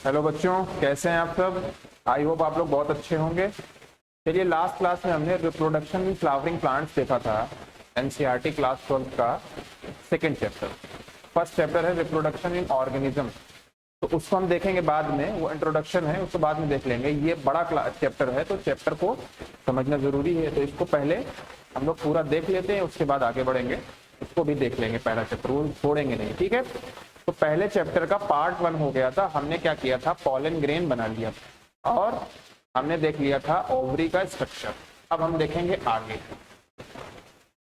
Hello बच्चों, कैसे हैं आप सब। आई होप आप लोग बहुत अच्छे होंगे। चलिए, लास्ट क्लास में हमने रिप्रोडक्शन इन फ्लावरिंग प्लांट्स देखा था। एनसीईआरटी क्लास 12 का सेकंड चैप्टर। फर्स्ट चैप्टर है रिप्रोडक्शन इन ऑर्गेनिज्म, तो उसको हम देखेंगे बाद में। वो इंट्रोडक्शन है, उसको बाद में देख लेंगे। ये बड़ा चैप्टर है, तो चैप्टर को समझना जरूरी है, तो इसको पहले हम लोग पूरा देख लेते हैं, उसके बाद आगे बढ़ेंगे। इसको भी देख लेंगे, पहला चैप्टर वो छोड़ेंगे नहीं, ठीक है। तो पहले चैप्टर का पार्ट 1 हो गया था। हमने क्या किया था, पॉलन ग्रेन बना लिया था और हमने देख लिया था ओवरी का स्ट्रक्चर। अब हम देखेंगे आगे।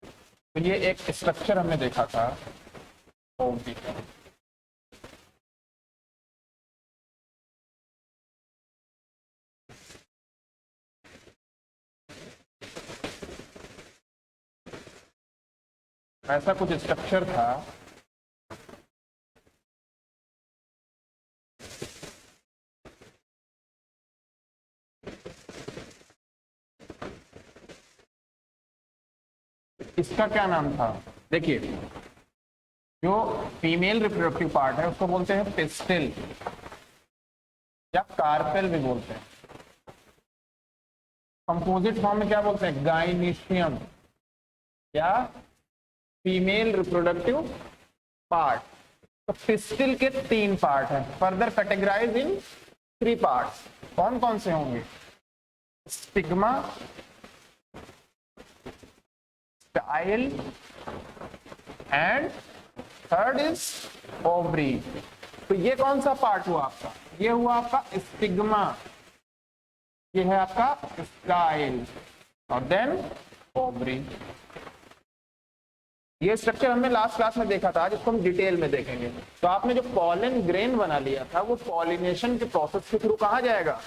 तो ये एक स्ट्रक्चर हमने देखा था ओवरी का। ऐसा कुछ स्ट्रक्चर था। इसका क्या नाम था, देखिए, जो फीमेल रिप्रोडक्टिव पार्ट है उसको बोलते हैं पिस्टिल या कार्पेल भी बोलते हैं। कंपोजिट फॉर्म में क्या बोलते हैं, गाइनीशियम या फीमेल रिप्रोडक्टिव पार्ट। तो पिस्टिल के 3 पार्ट हैं, फर्दर कैटेगराइज इन 3 पार्ट्स। कौन कौन से होंगे, stigma, style and third is ovary. तो ये कौन सा पार्ट हुआ आपका, ये हुआ आपका स्टिग्मा, ये है आपका स्टाइल और देन ओवरी। ये स्ट्रक्चर हमने लास्ट क्लास में देखा था, जिसको हम डिटेल में देखेंगे। तो आपने जो पॉलन ग्रेन बना लिया था, वो पॉलिनेशन के प्रोसेस के थ्रू कहाँ जाएगा,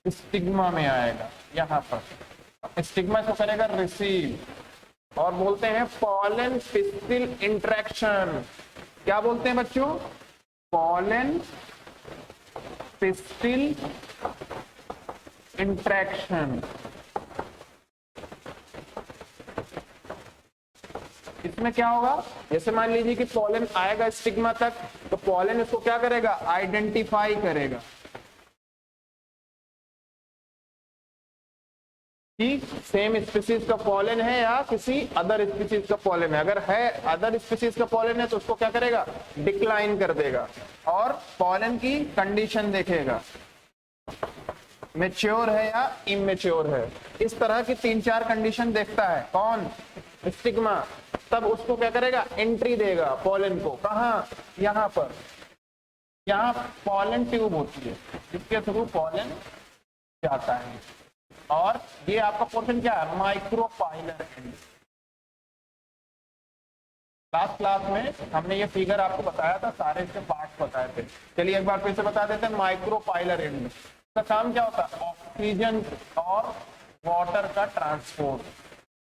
स्टिग्मा में आएगा, यहाँ पर। स्टिग्मा इसको करेगा रिसीव, और बोलते हैं पॉलन पिस्टिल इंटरेक्शन। क्या बोलते हैं बच्चों, पॉलन पिस्टिल इंटरेक्शन। इसमें क्या होगा, जैसे मान लीजिए कि पॉलन आएगा स्टिग्मा तक, तो पॉलन इसको क्या करेगा, आइडेंटिफाई करेगा कि सेम स्पीसीज का पॉलन है या किसी अदर स्पीसीज का पॉलन है। अगर है अदर स्पीसीज का पॉलन है तो उसको क्या करेगा, डिक्लाइन कर देगा और पॉलन की कंडीशन देखेगा, मैच्योर है या इमेच्योर है। इस तरह की 3-4 कंडीशन देखता है कौन, स्टिग्मा। तब उसको क्या करेगा, एंट्री देगा पॉलन को। कहाँ, यहाँ पर, यहाँ पॉलन ट्यूब होती है जिसके थ्रू पॉलन जाता है। और ये आपका पोर्शन क्या है, माइक्रोपाइलर एंड। लास्ट क्लास में हमने ये फिगर आपको बताया था, सारे इसके पार्ट्स बताए थे। चलिए एक बार फिर से बता देते हैं। माइक्रोपाइलर एंड का काम क्या होता है, ऑक्सीजन और वाटर का ट्रांसपोर्ट।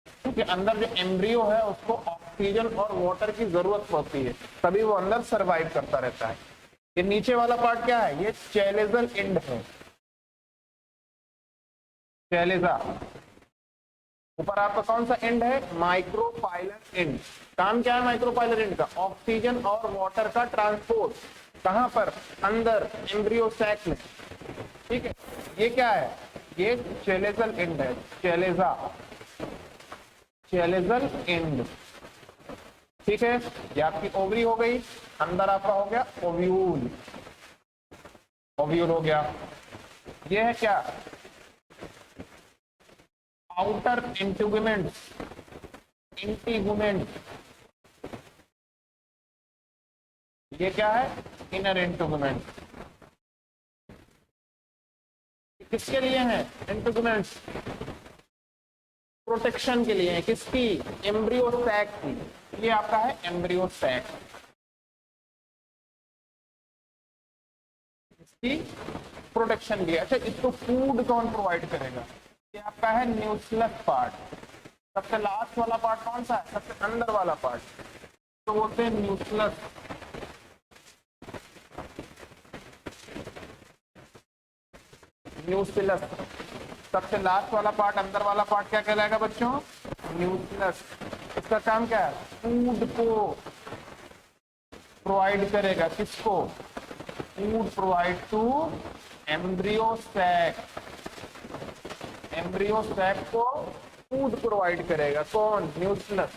क्योंकि अंदर जो एम्ब्रियो है उसको ऑक्सीजन और वाटर की जरूरत होती है, तभी वो अंदर सरवाइव करता रहता है। ये नीचे वाला पार्ट क्या है, ये चैलेजल एंड है, चैलेजा। ऊपर आपका कौन सा एंड है, माइक्रोपाइलर एंड। काम क्या है माइक्रोपाइलर एंड का, ऑक्सीजन और वाटर का ट्रांसपोर्ट। कहां पर, अंदर एम्ब्रियो सैक में, ठीक है। ये क्या है, ये चैलेजल एंड है, चैलेजा, चैलेजल एंड, ठीक है। ये आपकी ओवरी हो गई, अंदर आपका हो गया ओव्यूल, ओव्यूल हो गया। ये है क्या, आउटर इंटीगुमेंट, इंटीगुमेंट। ये क्या है, इनर इंटीगुमेंट। किसके लिए है इंटीगुमेंट्स, प्रोटेक्शन के लिए है, किसकी, एम्ब्रियो सैक की। ये आपका है एम्ब्रियो सैक, इसकी प्रोटेक्शन के लिए। अच्छा, इसको फूड कौन प्रोवाइड करेगा, ये आपका है न्यूक्लियस पार्ट। सबसे लास्ट वाला पार्ट कौन सा है, सबसे अंदर वाला पार्ट, तो बोलते हैं न्यूक्लियस। न्यूक्लियस, सबसे लास्ट वाला पार्ट, अंदर वाला पार्ट क्या कहलाएगा बच्चों, न्यूक्लियस। इसका काम क्या है, फूड को प्रोवाइड करेगा, किसको, food provide to embryo sac, embryo sac को फूड प्रोवाइड करेगा कौन, न्यूक्लियस,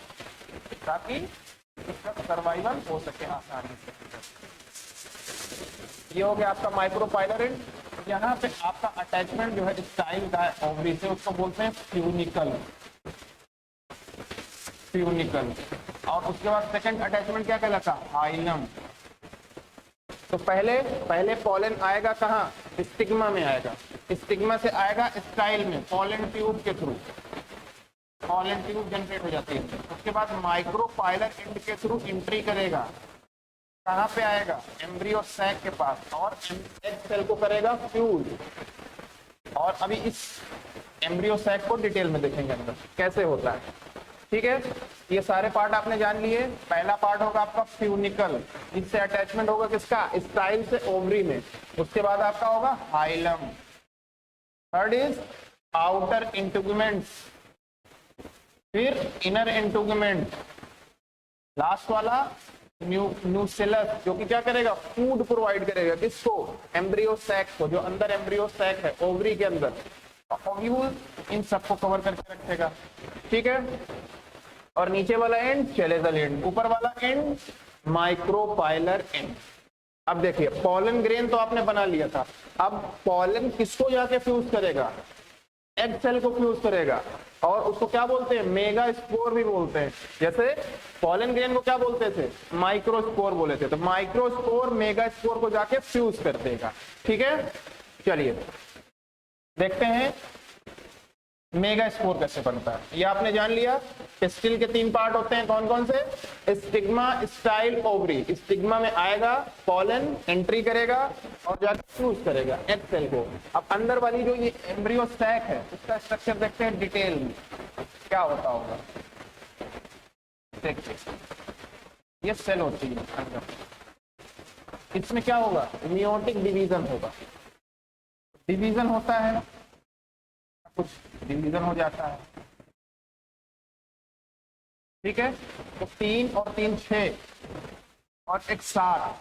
ताकि इसका सर्वाइवल हो सके आसानी से। ये हो गया आपका माइक्रोपाइलर एंड। यहाँ पे आपका अटैचमेंट जो है स्टाइल का है ओवरी से, उसको बोलते हैं फ्यूनिकल, फ्यूनिकल। और उसके बाद सेकंड अटैचमेंट क्या कहलाता है, हाइलम। तो पहले पॉलन आएगा कहाँ, स्टिग्मा में आएगा, स्टिग्मा से आएगा स्टाइल में, पॉलन ट्यूब के थ्रू, पॉलन ट्यूब जनरेट हो जाती है। उसके बाद माइक्रोपाइलर एंड के थ्रू एंट्री करेगा, कहाँ पे आएगा, एम्ब्रियो सैक के पास, और एग सेल को करेगा फ्यूज। और अभी इस एम्ब्रियो सैक को डिटेल में देखेंगे अंदर कैसे होता है। ठीक है, ये सारे पार्ट आपने जान लिए। पहला पार्ट होगा आपका फ्यूनिकल, इससे अटैचमेंट होगा किसका, स्टाइल से ओवरी में। उसके बाद आपका होगा हाइलम। थर्ड इज आउटर इंटुगमेंट्स, फिर इनर इंटुगमेंट, लास्ट वाला न्यूसेलस, जो कि क्या करेगा, फूड प्रोवाइड करेगा किसको, एम्ब्रियो सैक को, जो अंदर एम्ब्रियो सैक है ओवरी के अंदर। ओव्यूल इन सबको कवर करके रखेगा। ठीक है, और नीचे वाला एंड चेलेजल एंड, ऊपर वाला एंड माइक्रोपाइलर एंड। अब देखिए पॉलन ग्रेन तो आपने बना लिया था, अब पॉलन किसको जाके फ्यूज करेगा, एग सेल को फ्यूज करेगा, और उसको क्या बोलते हैं, मेगा स्पोर भी बोलते हैं। जैसे पॉलन ग्रेन को क्या बोलते थे, माइक्रोस्पोर बोले थे, तो माइक्रोस्पोर मेगा स्पोर को जाके फ्यूज कर देगा। ठीक है, चलिए देखते हैं मेगा स्पोर कैसे बनता है। ये आपने जान लिया। पिस्टिल के 3 पार्ट होते हैं, कौन कौन से, स्टिग्मा, स्टाइल, ओवरी। स्टिग्मा में आएगा, पॉलन एंट्री करेगा और जाकर फ्यूज करेगा एग सेल को। अब अंदर वाली जो ये एम्ब्रियो सैक है, उसका स्ट्रक्चर देखते हैं डिटेल में क्या होता होगा। देखिए ये सेल होती है अंदर, इसमें क्या होगा, मियोटिक डिवीजन होगा। डिवीजन होता है, कुछ डिवीजन हो जाता है। ठीक है, तो 3 और 3 6 और एक 7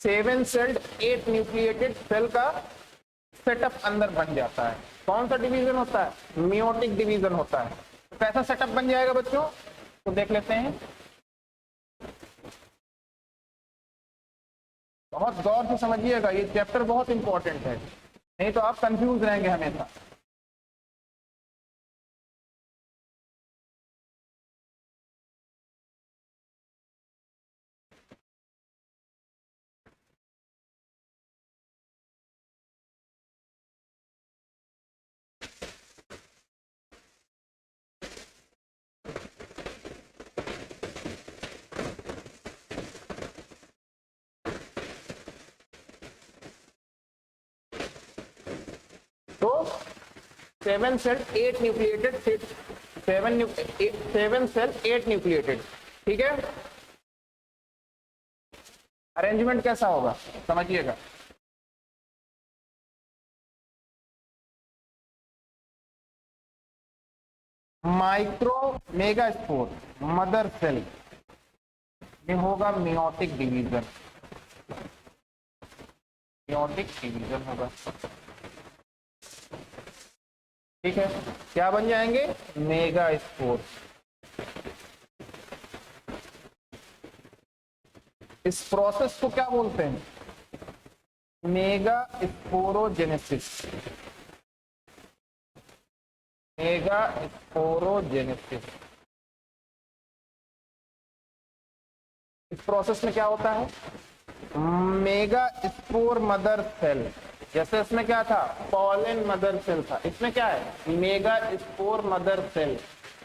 सेल्ड 8 न्यूक्लिएटेड सेल का सेटअप अंदर बन जाता है। कौन सा डिवीजन होता है, मियोटिक डिवीजन होता है। तो कैसा सेटअप बन जाएगा बच्चों, तो देख लेते हैं। बहुत गौर से समझिएगा, ये चैप्टर बहुत इंपॉर्टेंट है, नहीं तो आप कंफ्यूज रहेंगे हमेशा। तो 7 सेल 8 न्यूक्लिएटेड, 7 सेल 8 न्यूक्लिएटेड। ठीक है, अरेंजमेंट कैसा होगा समझिएगा। Micro mega spore mother cell में होगा मियोटिक डिवीजन, मियोटिक डिवीजन होगा। ठीक है, क्या बन जाएंगे, मेगा स्पोर। इस प्रोसेस को क्या बोलते हैं, मेगा स्पोरोजेनेसिस, मेगा स्पोरोजेनेसिस। इस प्रोसेस में क्या होता है, मेगा स्पोर मदर सेल, जैसे इसमें क्या था, पॉलन मदर सेल था, इसमें क्या है, मेगा स्पोर मदर सेल।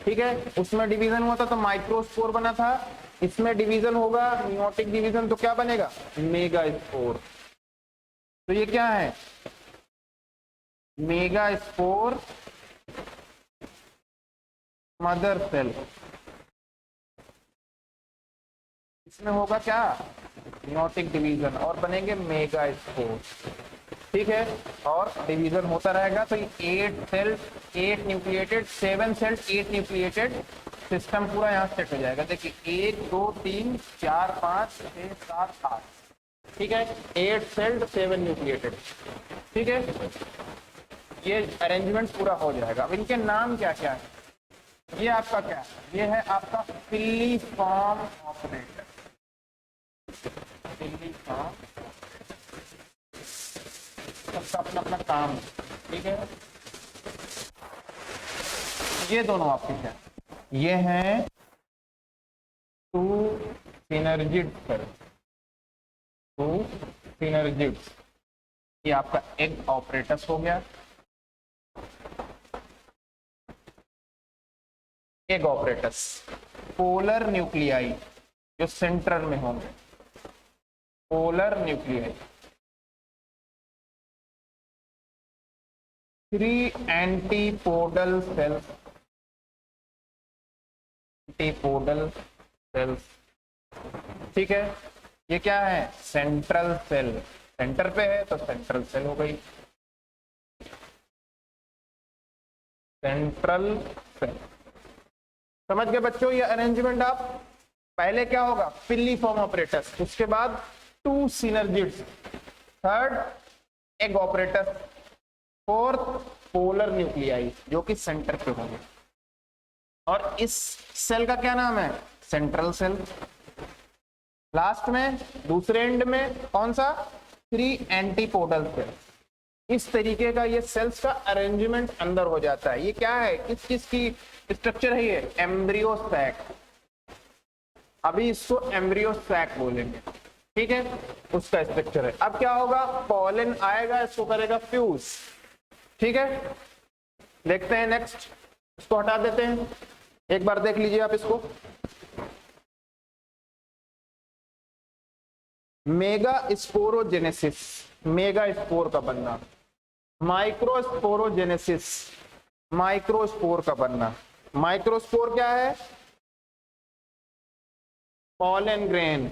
ठीक है, उसमें डिवीजन हुआ था तो माइक्रोस्पोर बना था, इसमें डिवीजन होगा मियोटिक डिवीजन, तो क्या बनेगा, मेगा स्पोर। तो ये क्या है, मेगा स्पोर मदर सेल। इसमें होगा क्या, मियोटिक डिवीजन, और बनेंगे मेगा स्पोर। ठीक है, और डिवीजन होता रहेगा। तो 8 cell 8 nucleated, 7 cell 8 nucleated system पूरा यहाँ सेट हो जाएगा। देखिए 1 2 3 4 5 6 7 8, ठीक है, 8 सेल्ड 7 न्यूक्लिएटेड। ठीक है, ये अरेंजमेंट पूरा हो जाएगा। अब इनके नाम क्या क्या है? ये आपका क्या है? ये है आपका फिलिफॉर्म ऑपरेटर। फिलिफॉर्म, सबका अपना अपना काम है। ठीक है, ये दोनों आपके क्या, ये हैं 2 सिनर्जिड सेल, 2 सिनर्जिड्स। ये आपका एग ऑपरेटस हो गया। एग ऑपरेटस, पोलर न्यूक्लियाई जो सेंटर में होंगे, polar nuclei. 3 antipodal cells, antipodal cells. ठीक है, ये क्या है? सेंट्रल सेल, सेंटर पे है तो सेंट्रल सेल हो गई, सेंट्रल सेल। समझ गए बच्चों ये अरेंजमेंट? आप पहले क्या होगा? फिलिफॉर्म ऑपरेटस, उसके बाद 2 synergids, third egg apparatus, fourth polar nuclei जो कि सेंटर पे होंगे। और इस सेल का क्या नाम है? Central cell. लास्ट में दूसरे एंड में कौन सा? 3 एंटीपोडल सेल। इस तरीके का ये सेल्स का अरेंजमेंट अंदर हो जाता है। ये क्या है? किस चीज की स्ट्रक्चर है ये? Embryo sac. अभी इसको एम्ब्रियो सैक बोलेंगे। ठीक है, उसका स्ट्रक्चर है। अब क्या होगा? पॉलन आएगा, इसको करेगा फ्यूज। ठीक है, देखते हैं नेक्स्ट, इसको हटा देते हैं, एक बार देख लीजिए आप इसको। मेगा स्पोरोजेनेसिस, मेगा स्पोर का बनना, माइक्रोस्पोरोजेनेसिस, माइक्रोस्पोर का बनना। माइक्रोस्पोर क्या है? Pollen grain.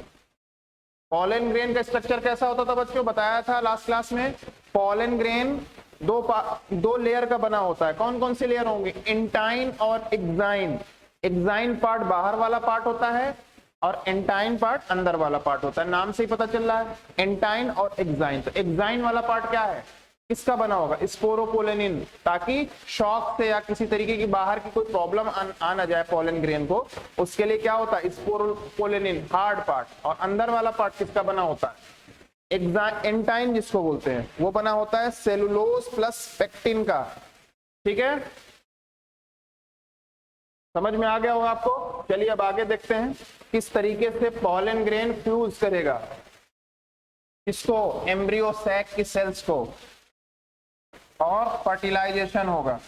पॉलन ग्रेन का स्ट्रक्चर कैसा होता था बच्चों? बताया था लास्ट क्लास में। पॉलन ग्रेन दो लेयर का बना होता है। कौन कौन से लेयर होंगे? इंटाइन और एक्साइन। एक्साइन पार्ट बाहर वाला पार्ट होता है और एंटाइन पार्ट अंदर वाला पार्ट होता है। नाम से ही पता चल रहा है, एंटाइन और एक्साइन। तो एक्साइन वाला पार्ट क्या है? किसका बना होगा? स्पोरोपोलेनिन, ताकि शॉक से या किसी तरीके की बाहर की कोई प्रॉब्लम आ ना जाए पॉलन ग्रेन को, उसके लिए क्या होता है? Sporopollenin hard part. और अंदर वाला पार्ट किसका बना होता है? एंटाइन जिसको बोलते हैं, वो बना होता है सेलुलोज प्लस पेक्टिन का। ठीक है, समझ में आ गया होगा आपको? चलिए अब आगे देखते हैं किस तरीके से पॉलन ग्रेन फ्यूज करेगा इसको, एम्ब्रियो सैक की सेल्स को, और फर्टिलाइजेशन होगा।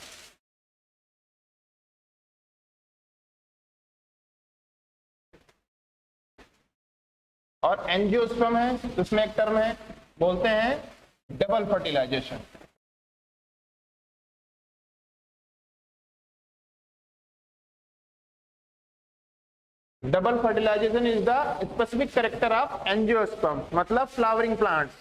और एंजियोस्पर्म है, उसमें एक टर्म है, बोलते हैं double fertilisation. Double fertilisation is the specific character of angiosperm, मतलब फ्लावरिंग प्लांट्स।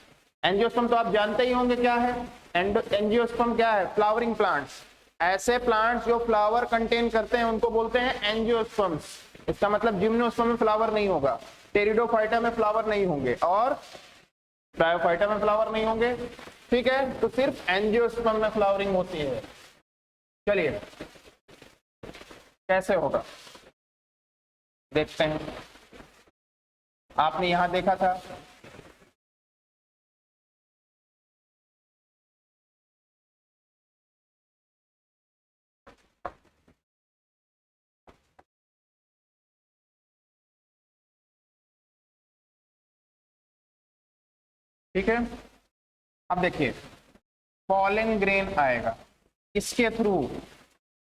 एंजियोस्पर्म तो आप जानते ही होंगे क्या है। एंजियोस्पर्म क्या है? Flowering plants. ऐसे प्लांट्स जो फ्लावर कंटेन करते हैं उनको बोलते हैं एंजियोस्पर्म्स। इसका मतलब जिम्नोस्पर्म में फ्लावर नहीं होगा, टेरिडोफाइटा में फ्लावर नहीं होंगे, और ब्रायोफाइटा में फ्लावर नहीं होंगे। ठीक है, तो सिर्फ एंजियोस्पर्म में फ्लावरिंग होती है। चलिए कैसे होगा देखते हैं। आपने यहां देखा था ठीक है। अब देखिए पॉलन ग्रेन आएगा इसके थ्रू,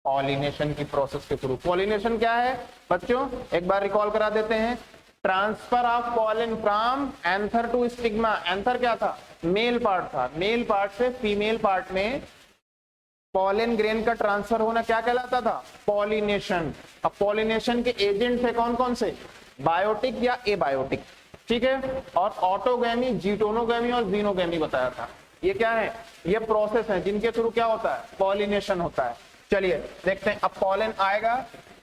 पॉलिनेशन की प्रोसेस के थ्रू। पॉलिनेशन क्या है बच्चों? एक बार रिकॉल करा देते हैं। Transfer of pollen from anther to stigma. Anther क्या था? मेल पार्ट था। मेल पार्ट से फीमेल पार्ट में पॉलन ग्रेन का ट्रांसफर होना क्या कहलाता था? पॉलिनेशन। अब पॉलिनेशन के एजेंट थे कौन कौन से? बायोटिक या एबायोटिक। ठीक है, और ऑटोगैमी, जीटोनोगैमी और जीनोगैमी बताया था। ये क्या है? ये प्रोसेस है जिनके थ्रू क्या होता है? पॉलिनेशन होता है। चलिए देखते हैं। अब पॉलन आएगा,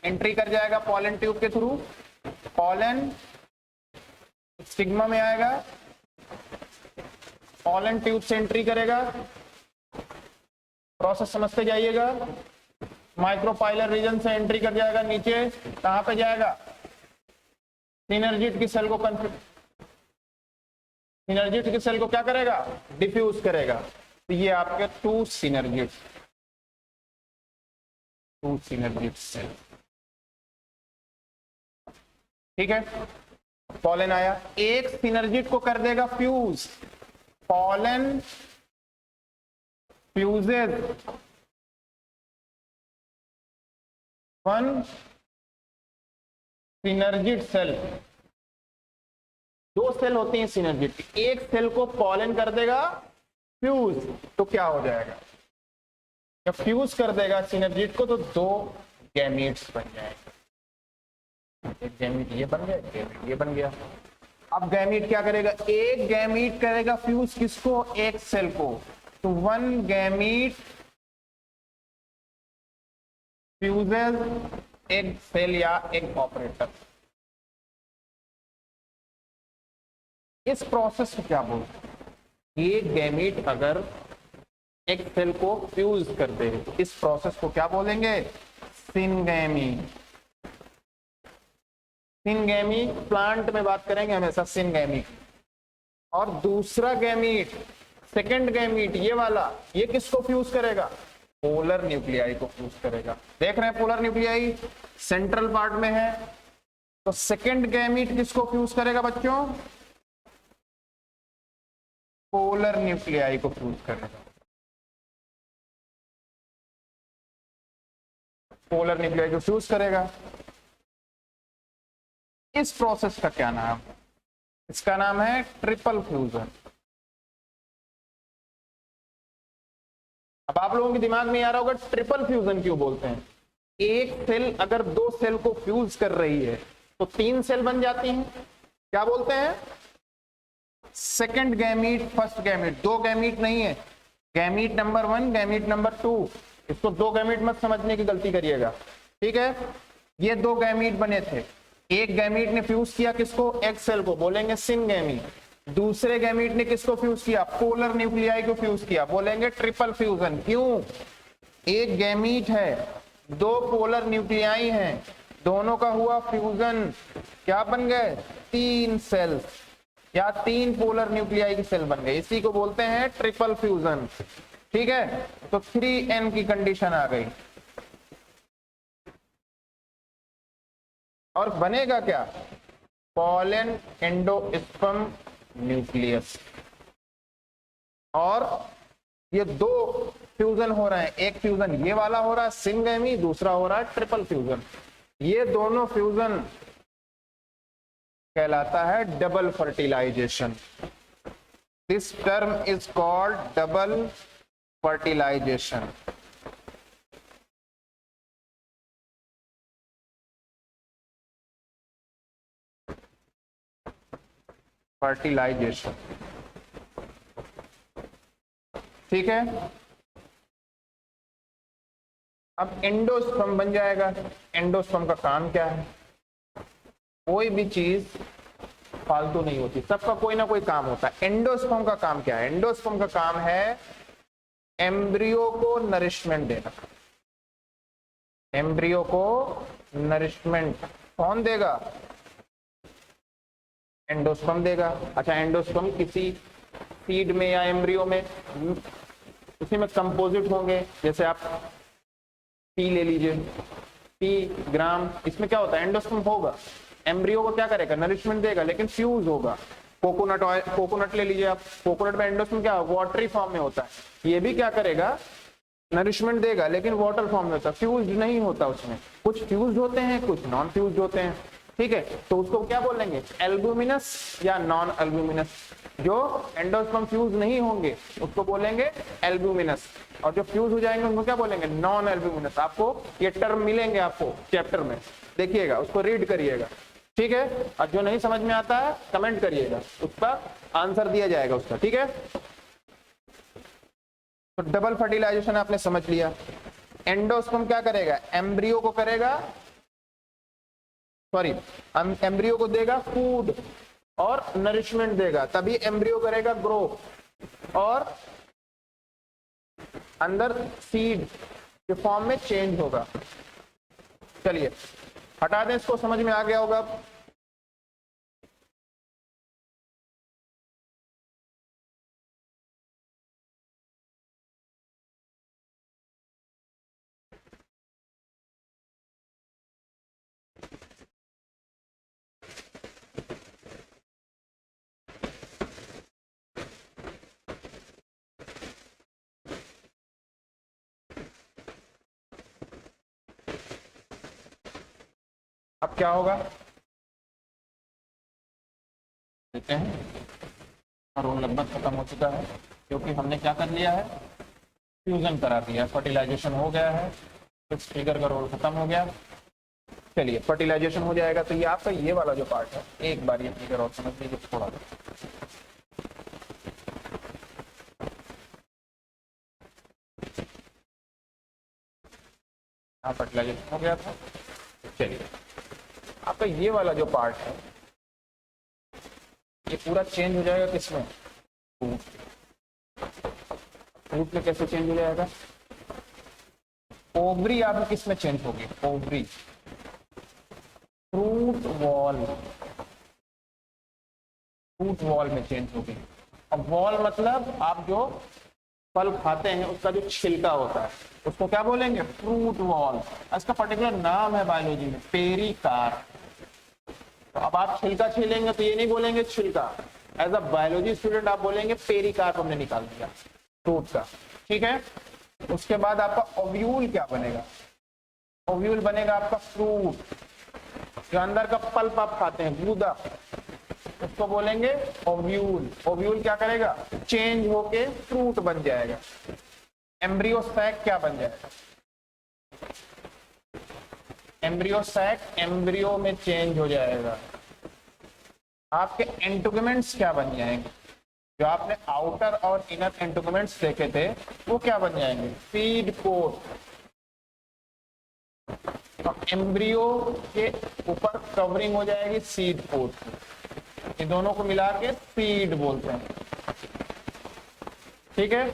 एंट्री कर जाएगा पॉलन ट्यूब के थ्रू, पॉलन स्टिग्मा में आएगा, पॉलन ट्यूब से एंट्री करेगा, प्रोसेस समझते जाइएगा, माइक्रोपाइलर रीजन से एंट्री कर जाएगा नीचे, कहां पे जाएगा, सिनर्जिड की सेल को सिनर्जिड की सेल को क्या करेगा, डिफ्यूज करेगा। तो ये आपके टू सिनर्जिड सेल, ठीक है। पॉलन आया, एक सिनर्जिड को कर देगा fuse, pollen fuses one synergid cell. दो सेल होती हैं सिनर्जिड की, एक सेल को पॉलन कर देगा फ्यूज, तो क्या हो जाएगा, जब फ्यूज कर देगा सिनर्जिड को तो दो गैमीट्स बन जाएंगे। एक गैमीट ये बन गया, एक गैमीट ये बन गया। अब गैमीट क्या करेगा, एक गैमीट करेगा फ्यूज किसको, एक सेल को, तो वन गैमीट फ्यूजेस एक सेल या एक ऑपरेटर। इस प्रोसेस को क्या बोलते हैं, ये गैमीट अगर एक सेल को फ्यूज कर दे, इस प्रोसेस को क्या बोलेंगे, सिनगैमी। सिनगैमी प्लांट में बात करेंगे हमेशा सिनगैमी। और दूसरा गैमीट, सेकंड गैमीट ये वाला, ये किसको फ्यूज करेगा, पोलर न्यूक्लियाई को फ्यूज करेगा। देख रहे हैं पोलर न्यूक्लियाई सेंट्रल पार्ट में है, तो सेकंड गैमीट किसको फ्यूज करेगा बच्चों, पोलर न्यूक्लियाई को फ्यूज करेगा। पोलर न्यूक्लियाई को फ्यूज करेगा। इस प्रोसेस का क्या नाम, इसका नाम है ट्रिपल फ्यूजन। अब आप लोगों के दिमाग में आ रहा होगा ट्रिपल फ्यूजन क्यों बोलते हैं। एक सेल अगर दो सेल को फ्यूज कर रही है तो तीन सेल बन जाती हैं, क्या बोलते हैं, सेकंड गैमीट फर्स्ट गैमीट। दो गैमीट नहीं है, गैमीट नंबर 1 गैमीट नंबर 2, इसको दो गैमीट मत समझने की गलती करिएगा, ठीक है। ये दो गैमीट बने थे, एक गैमीट ने फ्यूज किया किसको, एक सेल को, बोलेंगे सिनगैमी। दूसरे गैमीट ने किसको फ्यूज किया, पोलर न्यूक्लियाई को फ्यूज किया, बोलेंगे ट्रिपल फ्यूजन। क्यों, एक गैमीट है, दो पोलर न्यूक्लियाई हैं, दोनों का हुआ फ्यूजन, क्या बन गए, तीन सेल्स या तीन पोलर न्यूक्लियाई की सेल बन गए, इसी को बोलते हैं ट्रिपल फ्यूजन, ठीक है। तो 3n की कंडीशन आ गई। और बनेगा क्या, पॉलन एंडोस्पर्म न्यूक्लियस। और ये दो फ्यूजन हो रहे हैं, एक फ्यूजन ये वाला हो रहा है सिनगैमी, दूसरा हो रहा है ट्रिपल फ्यूजन। ये दोनों फ्यूजन कहलाता है double fertilisation. This term is called double fertilisation. Fertilisation, ठीक है। अब एंडोस्पर्म बन जाएगा। एंडोस्पर्म का काम क्या है, कोई भी चीज फालतू नहीं होती, सबका कोई ना कोई काम होता है। एंडोस्पर्म का काम क्या है, एंडोस्पर्म का काम है एम्ब्रियो को नरिशमेंट देना। एम्ब्रियो को नरिशमेंट कौन देगा, एंडोस्पर्म देगा। अच्छा, एंडोस्पर्म किसी सीड में या एम्ब्रियो में, उसी में कंपोजिट होंगे, जैसे आप पी ले लीजिए, पी ग्राम, इसमें क्या होता है, एंडोस्पर्म होगा, एम्ब्रियो को क्या करेगा, नरिशमेंट देगा, लेकिन फ्यूज होगा। कोकोनट ऑयल, कोकोनट ले लीजिए आप, कोकोनट में एंडोस्पर्म क्या वाटरी फॉर्म में होता है, ये भी क्या करेगा, नरिशमेंट देगा, लेकिन वाटर फॉर्म में होता है, फ्यूज नहीं होता उसमें। कुछ फ्यूज होते हैं, कुछ नॉन फ्यूज होते हैं, ठीक है। तो उसको क्या बोलेंगे, एल्ब्यूमिनस या नॉन एल्ब्यूमिनस। जो एंडोस्पर्म फ्यूज नहीं होंगे उसको बोलेंगे एल्ब्यूमिनस, और जो फ्यूज हो जाएंगे उनको क्या बोलेंगे, नॉन एल्ब्यूमिनस। आपको ये टर्म मिलेंगे आपको चैप्टर में, देखिएगा, उसको रीड करिएगा, ठीक है। और जो नहीं समझ में आता है कमेंट करिएगा, उसका आंसर दिया जाएगा उसका, ठीक है। तो डबल फर्टिलाइजेशन आपने समझ लिया। एंडोस्पर्म क्या करेगा, एम्ब्रियो को करेगा, सॉरी, एम्ब्रियो को देगा फूड और नरिशमेंट देगा, तभी एम्ब्रियो करेगा ग्रो। और अंदर सीड के फॉर्म में चेंज होगा। चलिए हटा दें इसको, समझ में आ गया होगा। अब क्या होगा देखते हैं। रोल लगभग खत्म हो चुका है क्योंकि हमने क्या कर लिया है, फ्यूजन करा दिया, फर्टिलाइजेशन हो गया है, इस फिगर का रोल खत्म हो गया। चलिए फर्टिलाइजेशन हो जाएगा तो ये आपका ये वाला जो पार्ट है, एक बार ये फिगर और समझ लीजिए थोड़ा फर्टिलाइजेशन हो गया था। चलिए आपका ये वाला जो पार्ट है ये पूरा चेंज हो जाएगा किसमें, फ्रूट में। कैसे चेंज हो जाएगा, ओवरी आपकी किसमें चेंज होगी, ovary, fruit wall, fruit wall में चेंज होगी। अब वॉल मतलब आप जो फल खाते हैं उसका जो छिलका होता है उसको क्या बोलेंगे, फ्रूट वॉल। इसका पर्टिकुलर नाम है बायोलॉजी में पेरिकार्प। तो अब आप छिलका छीलेंगे तो ये नहीं बोलेंगे छिलका, एज अ बायोलॉजी स्टूडेंट आप बोलेंगे पेरिकार्प हमने निकाल दिया फ्रूट का, ठीक है। उसके बाद आपका ओव्यूल क्या बनेगा, ओव्यूल बनेगा आपका फ्रूट, जो अंदर का पल्प आप खाते हैं गूदा, उसको बोलेंगे ओव्यूल। ओव्यूल क्या करेगा, चेंज होके फ्रूट बन जाएगा। एम्ब्रियो सैक क्या बन जाएगा, एम्ब्रियो सैक एम्ब्रियो में चेंज हो जाएगा। आपके एंटोगमेंट्स क्या बन जाएंगे, जो आपने आउटर और इनर एंटोगमेंट्स देखे थे वो क्या बन जाएंगे, सीड कोट। तो एम्ब्रियो के ऊपर कवरिंग हो जाएगी सीड कोट, ये दोनों को मिला के सीड बोलते हैं, ठीक है।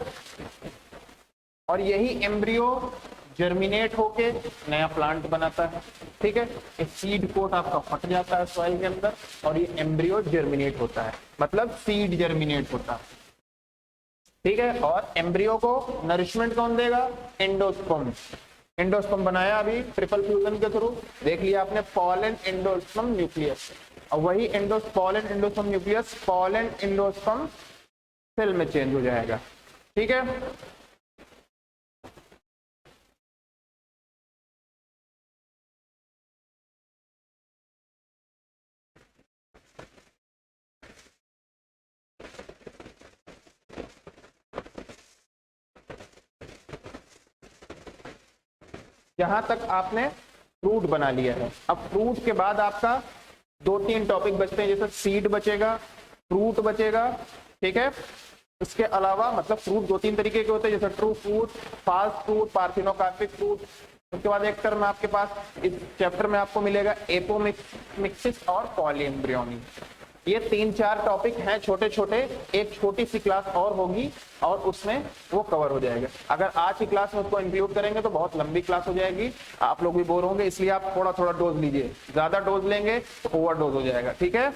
और यही एम्ब्रियो जर्मिनेट होके नया प्लांट बनाता है, ठीक है। ये सीड कोट आपका फट जाता है सॉइल के अंदर और ये एम्ब्रियो जर्मिनेट होता है, मतलब सीड जर्मिनेट होता है, ठीक है। और एम्ब्रियो को नरिशमेंट कौन देगा, एंडोस्पर्म। एंडोस्पर्म बनाया अभी ट्रिपल फ्यूजन के थ्रू, देख लिया आपने, पॉलन एंडोस्पर्म न्यूक्लियस। और वही pollen endosperm nucleus pollen endosperm cell में चेंज हो जाएगा, ठीक है। यहां तक आपने फ्रूट बना लिया है। अब फ्रूट के बाद आपका 2-3 टॉपिक बचते हैं, जैसे सीड बचेगा, फ्रूट बचेगा, ठीक है। इसके अलावा मतलब फ्रूट 2-3 तरीके के होते हैं, जैसे true fruit, fast fruit, parthenocarpic fruit. उसके बाद एक टर्म आपके पास इस चैप्टर में आपको मिलेगा एपोमिक्सिस और पॉलीएम्ब्रियोनी। ये 3-4 टॉपिक हैं छोटे छोटे, एक छोटी सी क्लास और होगी और उसमें वो कवर हो जाएगा। अगर आज की क्लास में उसको इंक्लूड करेंगे तो बहुत लंबी क्लास हो जाएगी, आप लोग भी बोर होंगे, इसलिए आप थोड़ा थोड़ा डोज लीजिए, ज्यादा डोज लेंगे तो ओवर डोज हो जाएगा, ठीक है।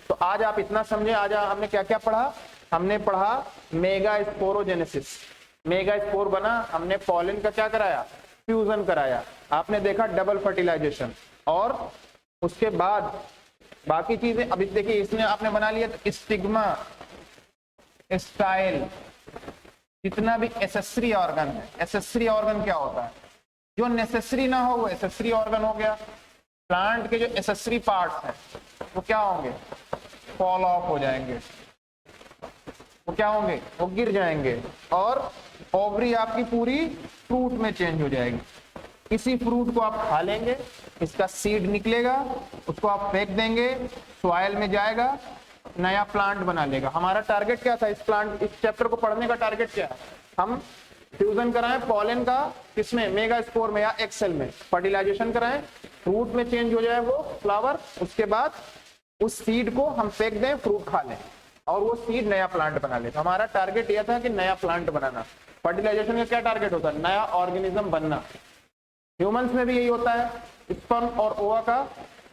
तो आज आप इतना समझे, आज हमने क्या क्या पढ़ा, हमने पढ़ा मेगा स्पोरोजेनेसिस, मेगा स्पोर बना, हमने पॉलन का क्या कराया, फ्यूजन कराया, आपने देखा डबल फर्टिलाइजेशन, और उसके बाद बाकी चीजें अभी देखिए इसने आपने बना लिया तो स्टिग्मा, स्टाइल, जितना भी एसेसरी ऑर्गन है। एसेसरी ऑर्गन क्या होता है, जो नेसेसरी ना हो वो एसेसरी ऑर्गन हो गया। प्लांट के जो एसेसरी पार्ट्स हैं वो क्या होंगे, फॉल ऑफ हो जाएंगे, वो क्या होंगे, वो गिर जाएंगे, और ओवरी आपकी पूरी फ्रूट में चेंज हो जाएगी। इसी फ्रूट को आप खा लेंगे, इसका सीड निकलेगा, उसको आप फेंक देंगे, सॉइल में जाएगा, नया प्लांट बना लेगा। हमारा टारगेट क्या था इस प्लांट, इस चैप्टर को पढ़ने का टारगेट क्या है, हम फ्यूजन कराएं पॉलन का, किसमें, मेगा स्पोर में या एक्सेल में, फर्टिलाइजेशन कराएं, फ्रूट में चेंज हो जाए वो फ्लावर, उसके बाद उस सीड को हम फेंक दें, फ्रूट खा लें। और वो सीड नया प्लांट बना लेगा। हमारा टारगेट यह था कि नया प्लांट बनाना। फर्टिलाइजेशन का क्या टारगेट होता है? नया ऑर्गेनिज्म बनना। ह्यूमंस में भी यही होता है, स्पर्म और ओवा का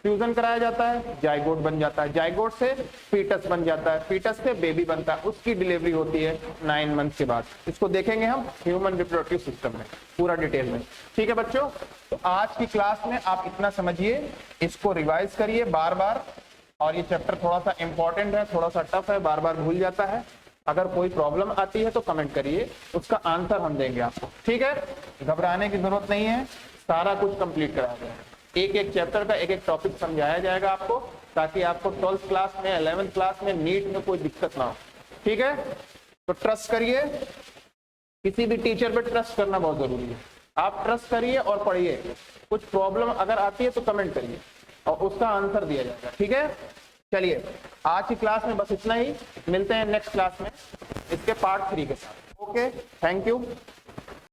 फ्यूजन कराया जाता है, जाइगोट बन जाता है, जाइगोट से फीटस बन जाता है, फीटस से बेबी बनता है, उसकी डिलीवरी होती है 9 मंथ के बाद। इसको देखेंगे हम ह्यूमन रिप्रोडक्टिव सिस्टम में पूरा डिटेल में। ठीक है बच्चों, तो आज की क्लास में आप इतना समझिए, इसको रिवाइज करिए बार बार। और ये चैप्टर थोड़ा सा इंपॉर्टेंट है, थोड़ा सा टफ है, बार बार भूल जाता है। अगर कोई प्रॉब्लम आती है तो कमेंट करिए, उसका आंसर हम देंगे आपको। ठीक है, घबराने की जरूरत नहीं है, सारा कुछ कंप्लीट कराया जाएगा। एक एक चैप्टर का एक एक टॉपिक समझाया जाएगा आपको, ताकि आपको 12th क्लास में 11th क्लास में नीट में कोई दिक्कत ना हो। ठीक है, तो ट्रस्ट करिए, किसी भी टीचर पे ट्रस्ट करना बहुत जरूरी है। आप ट्रस्ट करिए और पढ़िए, कुछ प्रॉब्लम अगर आती है तो कमेंट करिए और उसका आंसर दिया जाएगा। ठीक है, चलिए आज की क्लास में बस इतना ही, मिलते हैं नेक्स्ट क्लास में इसके पार्ट 3 के साथ। Okay, thank you.